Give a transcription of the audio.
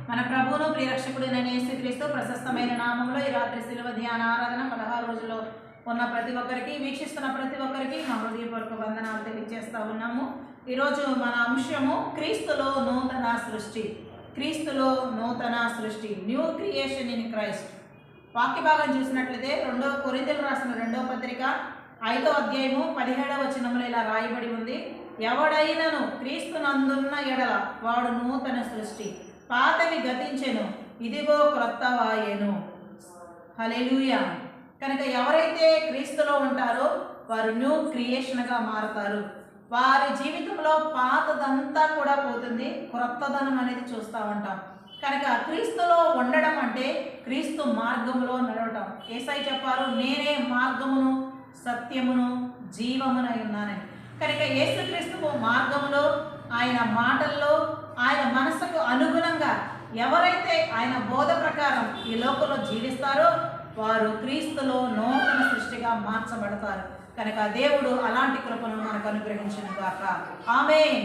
మన ప్రభువును ప్రియరక్షకుడైన యేసుక్రీస్తు ప్రశస్తమైన నామంలో ఈ రాత్రి శిలువ ధ్యాన ఆరాధన 16 రోజుల్లో ఉన్న ప్రతి ఒక్కరికి, వీక్షిస్తున్న ప్రతి ఒక్కరికి మా హృదయపూర్వక వందనాలు తెలియజేస్తూ ఉన్నాము. ఈరోజు మన అంశము క్రీస్తులో నూతన సృష్టి. క్రీస్తులో నూతన సృష్టి, న్యూ క్రియేషన్ ఇన్ క్రైస్ట్. వాక్య భాగం చూసినట్లయితే 2 కొరింథీయులకు రాసిన 2వ పత్రిక 5వ అధ్యాయము 17వ వచనంలో ఇలా రాయబడి ఉంది: ఎవడైనను క్రీస్తునందున్న ఎడల వాడు నూతన సృష్టి, పాతవి గతించెను, ఇదిగో క్రొత్తవాయెను. హల్లెలూయా. కనుక ఎవరైతే క్రీస్తులో ఉంటారో వారు న్యూ క్రియేషన్గా మారతారు. వారి జీవితంలో పాతదంతా కూడా పోతుంది, క్రొత్తదనం అనేది చూస్తూ ఉంటాం. కనుక క్రీస్తులో ఉండడం అంటే క్రీస్తు మార్గములో నడవటం. యేసయ్య చెప్పారు, నేనే మార్గమును సత్యమును జీవమునై ఉన్నానని. కనుక యేసుక్రీస్తు మార్గంలో, ఆయన మాటల్లో, ఆయన మనసుకు అనుగుణంగా ఎవరైతే ఆయన బోధ ప్రకారం ఈ లోకంలో జీవిస్తారో వారు క్రీస్తులో నూతన సృష్టిగా మార్చబడతారు. కనుక దేవుడు అలాంటి కృపను మనకు అనుగ్రహించును గాక. ఆమేన్.